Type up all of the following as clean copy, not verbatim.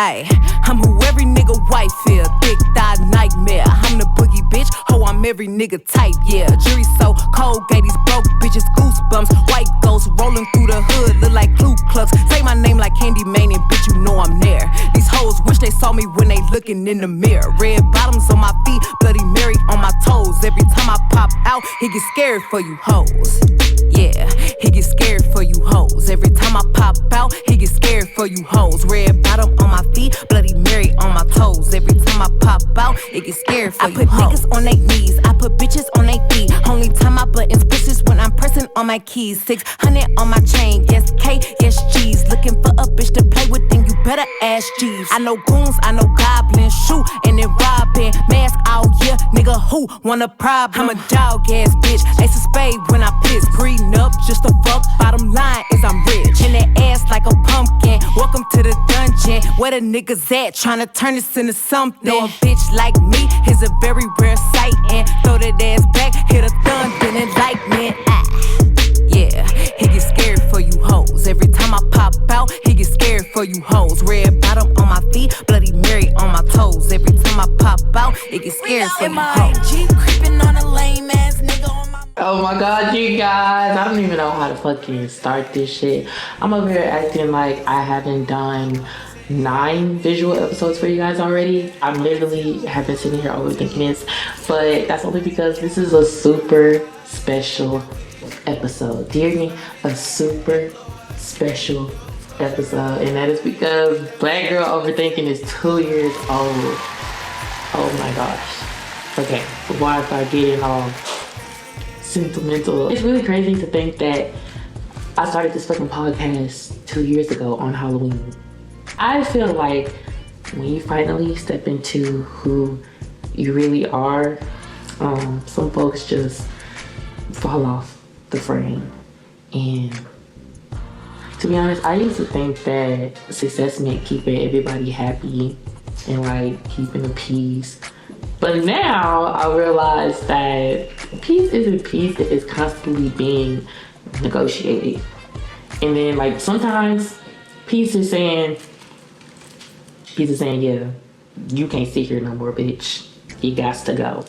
Ayy, I'm who every nigga wife feel. Thick thigh nightmare. I'm the boogie bitch. Ho, I'm every nigga type, yeah. Jury so cold, gave these broke bitches goosebumps. White ghosts rolling through the hood, look like Ku Klux. Say my name like Candy Mane and bitch, you know I'm there. These hoes wish they saw me when they looking in the mirror. Red bottoms on my feet, Bloody Mary on my toes. Every time I pop out, he get scared for you hoes. Yeah, he get scared for you hoes. Every time I pop out, he get scared for you hoes. Red bottom on my feet, Bloody Mary on my toes. Every time I pop out, it get scared for you hoes. I put niggas on their knees, I put bitches on their feet. Only time my buttons pushes when I'm pressing on my keys. 600 on my chain, yes K, yes G's. Looking for a bitch to play with, then you better ask G's. I know goons, I know goblins, shoot and then robbing. Mask out, yeah, nigga who want a problem? I'm a dog ass bitch, ace of spade when I piss. Breeding up just to fuck, bottom line is I'm rich. In that ass like a pumpkin, welcome to the dungeon. Where the niggas at, tryna turn this into something. Know a bitch like me is a very rare sight. And throw that ass back, hit a thunder and lightning. Yeah, he get scared for you hoes. Every time I pop out, he get scared for you hoes. Red bottom on my feet, Bloody Mary on my toes. Every time I pop out, it get scared for you hoes. Jeep creeping on a lame ass nigga on my. Oh my god, you guys, I don't even know how to fucking start this shit. I'm over here acting like I haven't done 9 visual episodes for you guys already. I literally have been sitting here overthinking this, but that's only because this is a super special episode. Do you hear me? A super special episode, and that is because Black Girl Overthinking is 2 years old. Oh my gosh. Okay, before I start getting all sentimental, it's really crazy to think that I started this fucking podcast 2 years ago on Halloween. I feel like when you finally step into who you really are, some folks just fall off the frame. And to be honest, I used to think that success meant keeping everybody happy and like keeping the peace. But now I realize that peace isn't peace if it's constantly being negotiated. And then like sometimes peace is saying, yeah, you can't sit here no more, bitch. You got to go.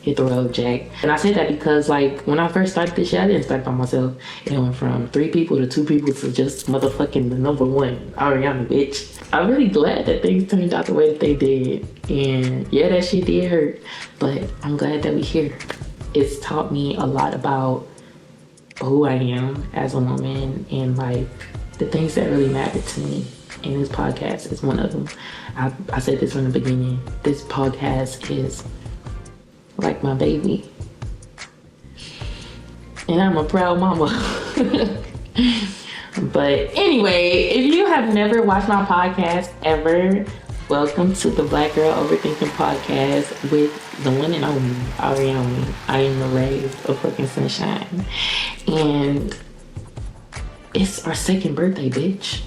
Hit the road, Jack. And I said that because like when I first started this shit, I didn't start by myself. It went from 3 people to 2 people to just motherfucking the number 1, Ariana, bitch. I'm really glad that things turned out the way that they did. And yeah, that shit did hurt, but I'm glad that we're here. It's taught me a lot about who I am as a woman and like the things that really matter to me. And this podcast is one of them. I said this from the beginning. This podcast is like my baby. And I'm a proud mama. But anyway, if you have never watched my podcast ever, welcome to the Black Girl Overthinking podcast with the one and only Ariana. I am the rays of fucking sunshine. And it's our 2nd birthday, bitch.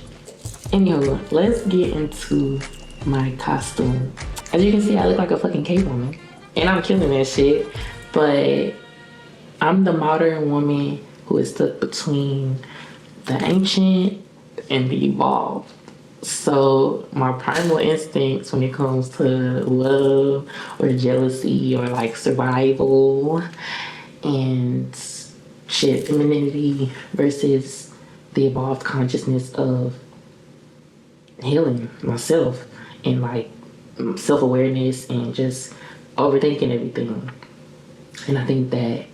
Anyway, let's get into my costume. As you can see, I look like a fucking cavewoman. And I'm killing that shit. But I'm the modern woman who is stuck between the ancient and the evolved. So my primal instincts when it comes to love or jealousy or like survival and shit, femininity versus the evolved consciousness of healing myself and like self-awareness and just overthinking everything. And I think that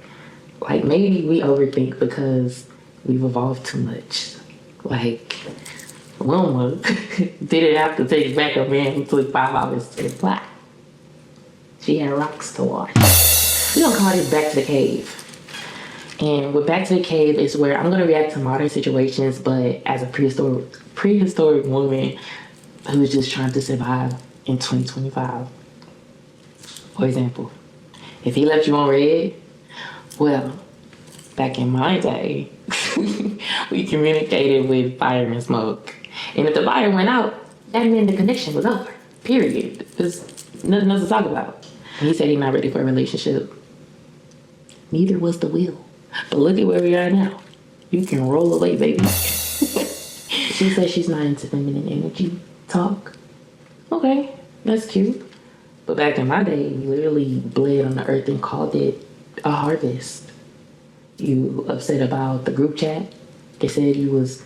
like maybe we overthink because we've evolved too much. Like Wilma didn't have to take back a man who took 5 hours to reply. She had rocks to wash. We don't call this Back to the Cave. And with Back to the Cave is where I'm gonna react to modern situations, but as a prehistoric woman who's just trying to survive in 2025. For example, if he left you on red, well, back in my day, we communicated with fire and smoke. And if the fire went out, that meant the connection was over. Period. There's nothing else to talk about. And he said he's not ready for a relationship. Neither was the will. But look at where we are now. You can roll away, baby. She says she's not into feminine energy. talk. Okay, that's cute. But back in my day, you literally bled on the earth and called it a harvest. You upset about the group chat? They said you was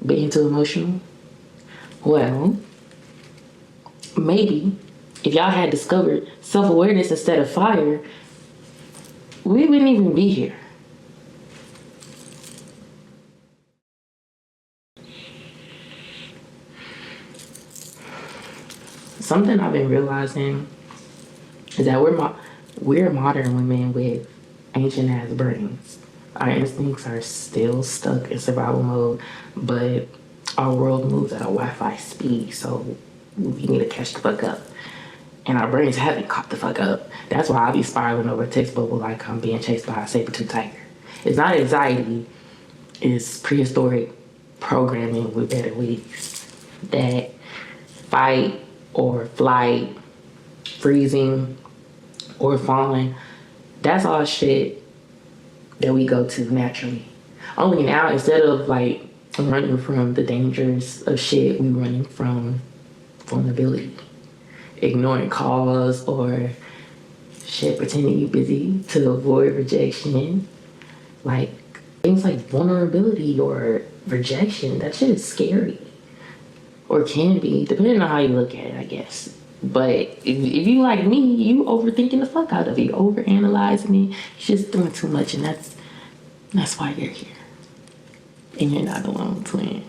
being too emotional? Well, maybe if y'all had discovered self-awareness instead of fire, we wouldn't even be here. Something I've been realizing is that we're modern women with ancient ass brains. Our instincts are still stuck in survival mode, but our world moves at a Wi-Fi speed, so we need to catch the fuck up. And our brains haven't caught the fuck up. That's why I be spiraling over a text bubble like I'm being chased by a saber-tooth tiger. It's not anxiety, it's prehistoric programming with better ways. That fight or flight, freezing or falling, that's all shit that we go to naturally. Only now, instead of like running from the dangers of shit, we running from vulnerability, ignoring calls or shit, pretending you busy to avoid rejection. Like things like vulnerability or rejection, that shit is scary. Or can be, depending on how you look at it, I guess. But if you like me, you overthinking the fuck out of it. You overanalyzing it. You're just doing too much, and that's why you're here. And you're not alone, twin.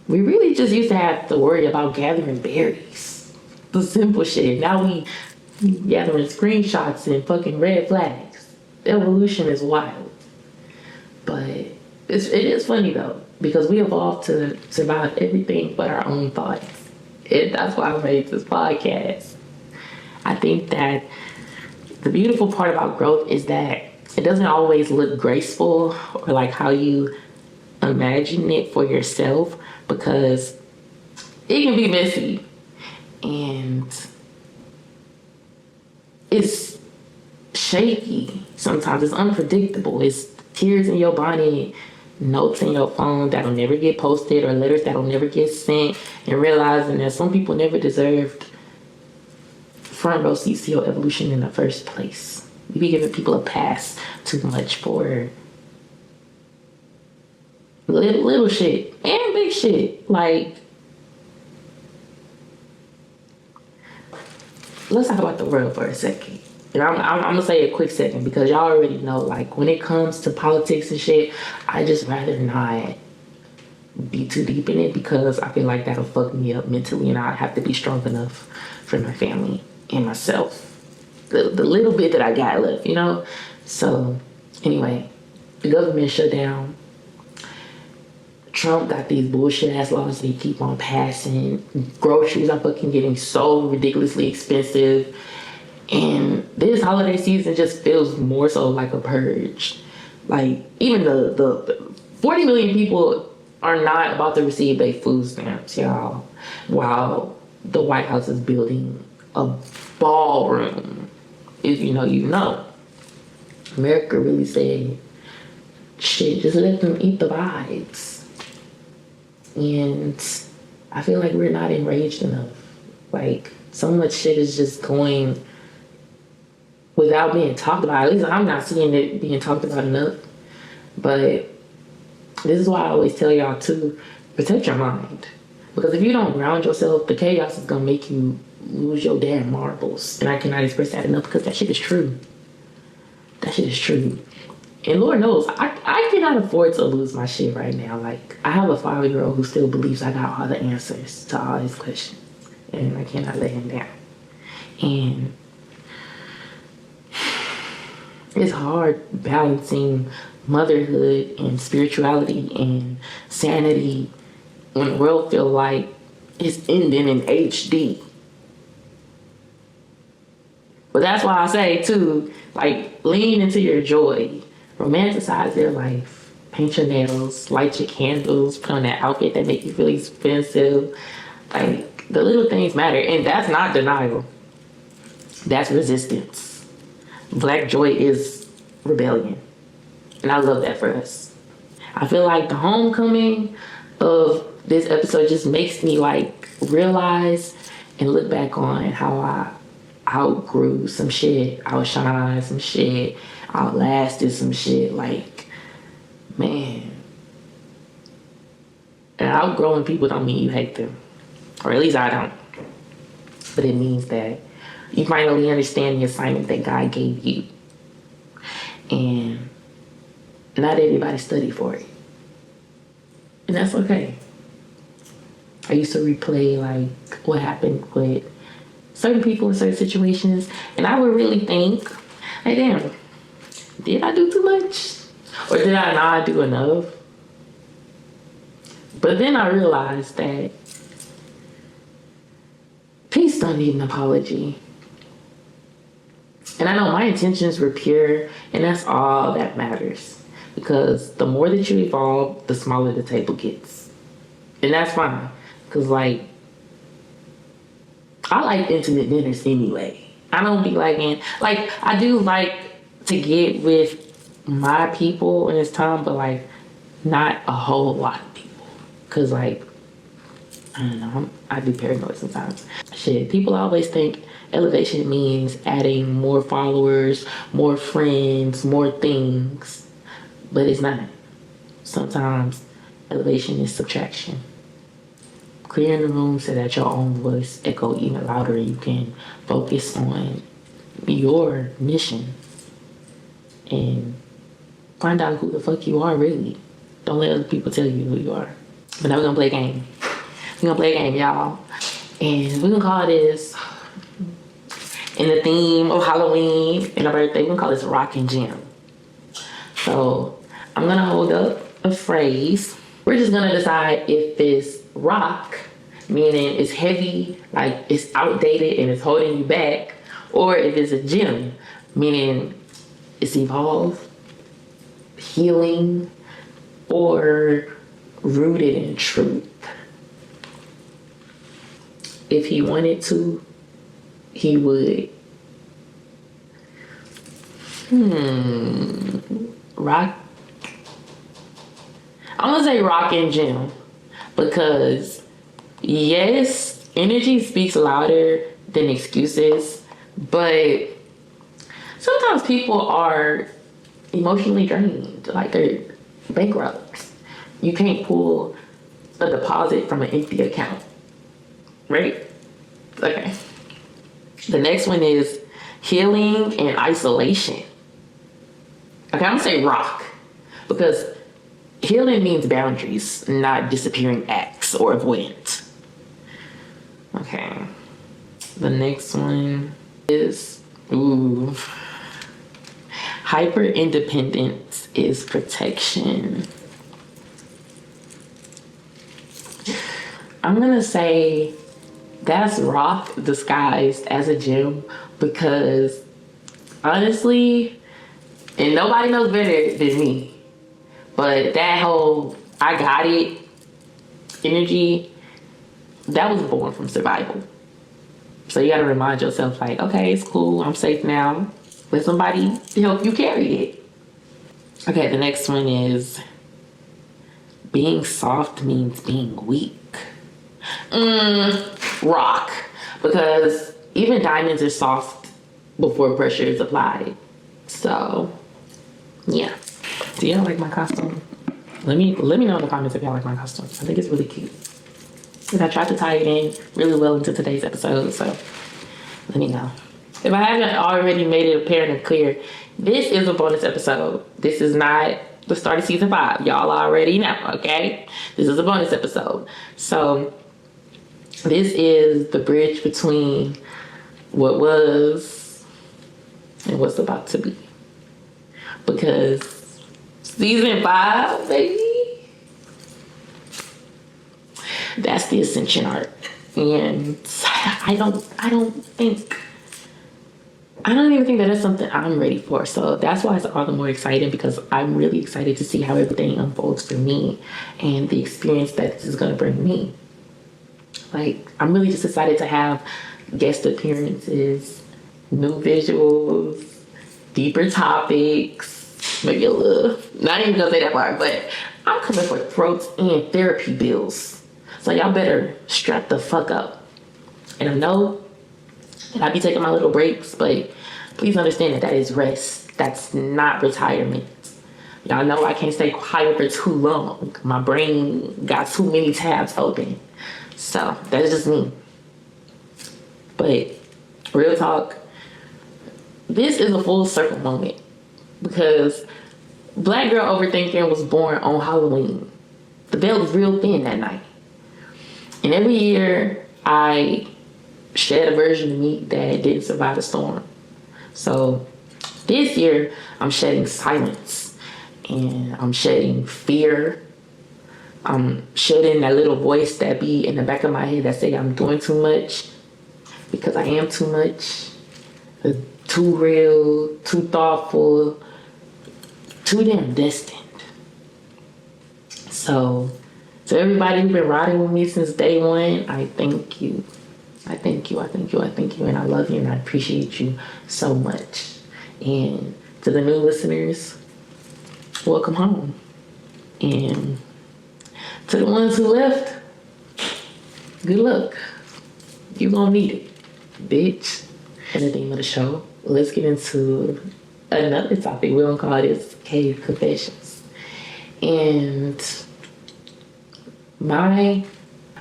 We really just used to have to worry about gathering berries. The simple shit. Now we gathering screenshots and fucking red flags. Evolution is wild. But it is funny though, because we evolved to survive everything but our own thoughts. That's why I made this podcast. I think that the beautiful part about growth is that it doesn't always look graceful or like how you imagine it for yourself, because it can be messy and it's shaky sometimes. It's unpredictable. It's tears in your body, notes in your phone that'll never get posted, or letters that'll never get sent, and realizing that some people never deserved front row seats to your evolution in the first place. We be giving people a pass too much for little shit and big shit. Like, let's talk about the world for a second. And I'm gonna say a quick second, because y'all already know, like, when it comes to politics and shit, I just rather not be too deep in it, because I feel like that'll fuck me up mentally, and I have to be strong enough for my family and myself. The little bit that I got left, you know? So, anyway, the government shut down. Trump got these bullshit ass laws that he keep on passing. Groceries are fucking getting so ridiculously expensive. And this holiday season just feels more so like a purge. Like, even the 40 million people are not about to receive their food stamps, y'all, while the White House is building a ballroom. If you know, you know. America really said, shit, just let them eat the vibes. And I feel like we're not enraged enough. Like, so much shit is just going without being talked about. At least I'm not seeing it being talked about enough. But this is why I always tell y'all to protect your mind. Because if you don't ground yourself, the chaos is going to make you lose your damn marbles. And I cannot express that enough, because that shit is true. That shit is true. And Lord knows, I cannot afford to lose my shit right now. Like, I have a 5-year-old who still believes I got all the answers to all his questions. And I cannot let him down. And it's hard balancing motherhood and spirituality and sanity when the world feels like it's ending in HD. But that's why I say, too, like, lean into your joy. Romanticize your life. Paint your nails. Light your candles. Put on that outfit that make you feel expensive. Like, the little things matter. And that's not denial. That's resistance. Black joy is rebellion. And I love that for us. I feel like the homecoming of this episode just makes me like realize and look back on how I outgrew some shit, outshined some shit, outlasted some shit. Like, man. And outgrowing people don't mean you hate them. Or at least I don't. But it means that you finally understand the assignment that God gave you. And not everybody studied for it. And that's okay. I used to replay like what happened with certain people in certain situations, and I would really think, like, damn, did I do too much? Or did I not do enough? But then I realized that peace don't need an apology. And I know my intentions were pure, and that's all that matters. Because the more that you evolve, the smaller the table gets. And that's fine. Because, like, I like intimate dinners anyway. I don't be liking, like, I do like to get with my people in this time, but, like, not a whole lot of people. Because, like, I don't know, I do paranoid sometimes. Shit, people always think elevation means adding more followers, more friends, more things. But it's not. Sometimes elevation is subtraction. Clearing the room so that your own voice echo even louder. You can focus on your mission and find out who the fuck you are really. Don't let other people tell you who you are. But now we're gonna play a game. We're gonna play a game, y'all. And we're gonna call this, in the theme of Halloween and a birthday, we're gonna call this Rock and Gem. So I'm gonna hold up a phrase. We're just gonna decide if it's rock, meaning it's heavy, like it's outdated and it's holding you back, or if it's a gem, meaning it's evolved, healing, or rooted in truth. If he wanted to, he would. Rock. I'm gonna say rock and gem because yes, energy speaks louder than excuses, but sometimes people are emotionally drained, like they're bankrupt. You can't pull a deposit from an empty account, right? Okay. The next one is healing and isolation. Okay, I'm gonna say rock because healing means boundaries, not disappearing acts or avoidance. Okay. The next one is hyper independence is protection. I'm gonna say that's rock disguised as a gem because honestly, and nobody knows better than me, but that whole I got it energy, that was born from survival. So you gotta remind yourself like, okay, it's cool, I'm safe now. Let somebody help you carry it. Okay, the next one is being soft means being weak. Rock. Because even diamonds are soft before pressure is applied. So, yeah. Do y'all like my costume? Let me know in the comments if y'all like my costume. I think it's really cute. And I tried to tie it in really well into today's episode, so let me know. If I haven't already made it apparent and clear, this is a bonus episode. This is not the start of season 5. Y'all already know, okay? This is a bonus episode. So this is the bridge between what was and what's about to be. Because season 5, baby, that's the ascension arc. And I don't even think that is something I'm ready for. So that's why it's all the more exciting, because I'm really excited to see how everything unfolds for me and the experience that this is going to bring me. Like, I'm really just excited to have guest appearances, new visuals, deeper topics, maybe a little, not even gonna say that part, but I'm coming for throats and therapy bills. So y'all better strap the fuck up. And I know that I be taking my little breaks, but please understand that that is rest. That's not retirement. Y'all know I can't stay quiet for too long. My brain got too many tabs open. So that's just me. But real talk, this is a full circle moment because Black Girl Overthinking was born on Halloween. The veil was real thin that night. And every year I shed a version of me that didn't survive the storm. So this year I'm shedding silence and I'm shedding fear. I'm shedding that little voice that be in the back of my head that say I'm doing too much because I am too much, too real, too thoughtful, too damn destined. So to everybody who's been riding with me since day one, I thank you. I thank you, and I love you, and I appreciate you so much. And to the new listeners, welcome home. And to the ones who left, good luck. You gonna need it, bitch. And the theme of the show, let's get into another topic. We're gonna call this Cave Confessions. And my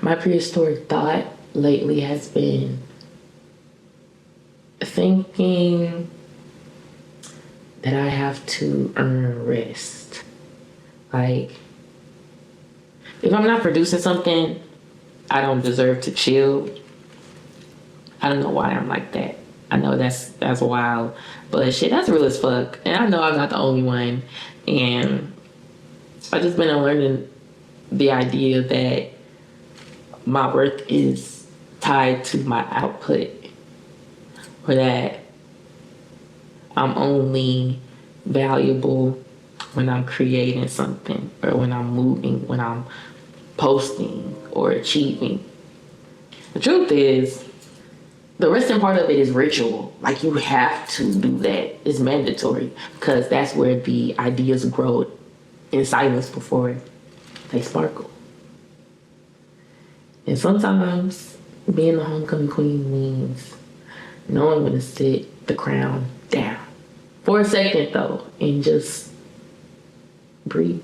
prehistoric thought lately has been thinking that I have to earn rest. Like, if I'm not producing something, I don't deserve to chill. I don't know why I'm like that. I know that's wild, but shit, that's real as fuck. And I know I'm not the only one. And I've just been learning the idea that my worth is tied to my output, or that I'm only valuable when I'm creating something, or when I'm moving, when I'm posting or achieving. The truth is, the resting part of it is ritual. Like, you have to do that. It's mandatory because that's where the ideas grow in silence before they sparkle. And sometimes being the homecoming queen means knowing when to sit the crown down. For a second though, and just breathe.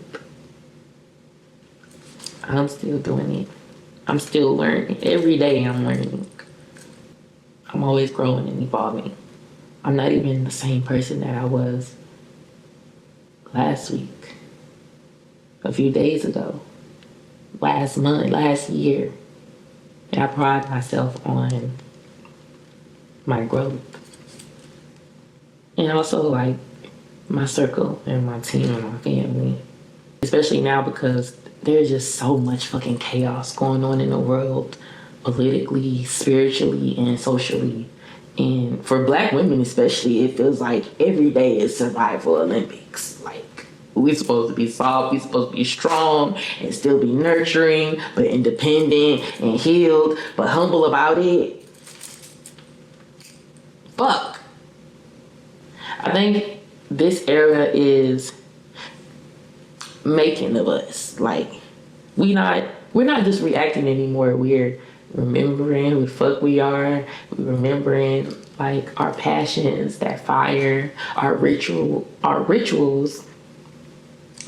I'm still doing it. I'm still learning. Every day I'm learning. I'm always growing and evolving. I'm not even the same person that I was last week, a few days ago, last month, last year. And I pride myself on my growth. And also, like, my circle and my team and my family. Especially now because there's just so much fucking chaos going on in the world, politically, spiritually, and socially. And for Black women especially, it feels like every day is survival Olympics. Like, we're supposed to be soft, we're supposed to be strong, and still be nurturing, but independent and healed, but humble about it. Fuck. I think this era is making of us. Like, we're not just reacting anymore. We're remembering who the fuck we are. We're remembering, like, our passions, that fire, our rituals,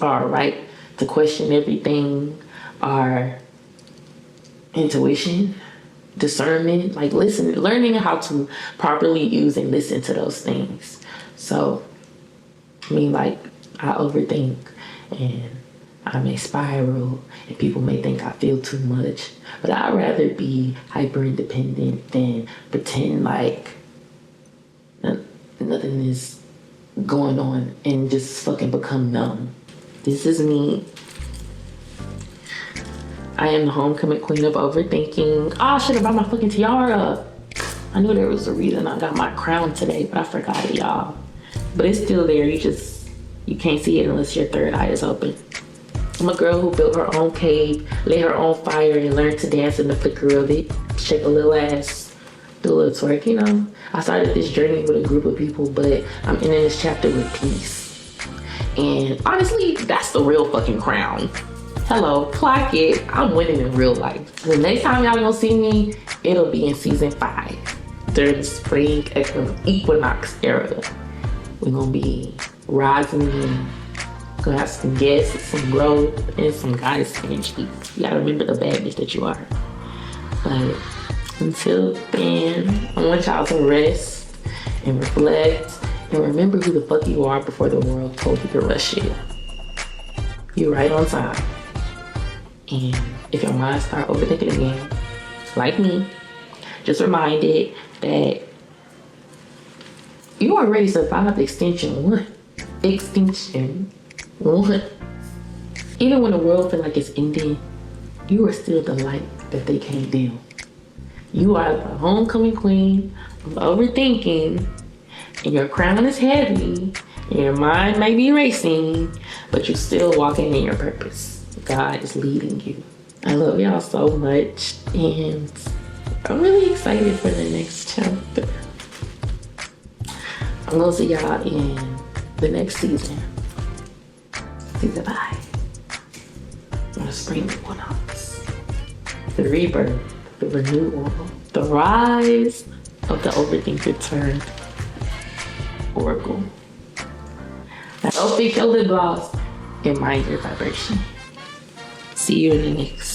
our right to question everything, our intuition, discernment, like learning how to properly use and listen to those things. So, I mean, like, I overthink and I may spiral and people may think I feel too much, but I'd rather be hyper independent than pretend like nothing is going on and just fucking become numb. This is me. I am the homecoming queen of overthinking. Oh, I should have brought my fucking tiara. I knew there was a reason I got my crown today, but I forgot it, y'all. But it's still there. You can't see it unless your third eye is open. I'm a girl who built her own cave, lit her own fire, and learned to dance in the flicker of it. Shake a little ass, do a little twerk, you know. I started this journey with a group of people, but I'm ending this chapter with peace. And honestly, that's the real fucking crown. Hello, clock it. I'm winning in real life. The next time y'all gonna see me, it'll be in season 5 during the spring equinox era. We're gonna be rising in. Gonna have some guests, some growth, and some goddess energy. You gotta remember the bad bitch that you are. But until then, I want y'all to rest and reflect and remember who the fuck you are before the world told you to rush you. You're right on time. And if your mind start overthinking again, like me, just remind it that you already survived extinction 1. Extinction 1. Even when the world feels like it's ending, you are still the light that they can't dim. You are the homecoming queen of overthinking, and your crown is heavy, and your mind may be racing, but you're still walking in your purpose. God is leading you. I love y'all so much, and I'm really excited for the next chapter. I'm gonna see y'all in the next season. Season 5. The spring equinox. The rebirth, the renewal, the rise of the overthinker turned oracle. Now, go pick your lip gloss and mind your vibration. See you in the next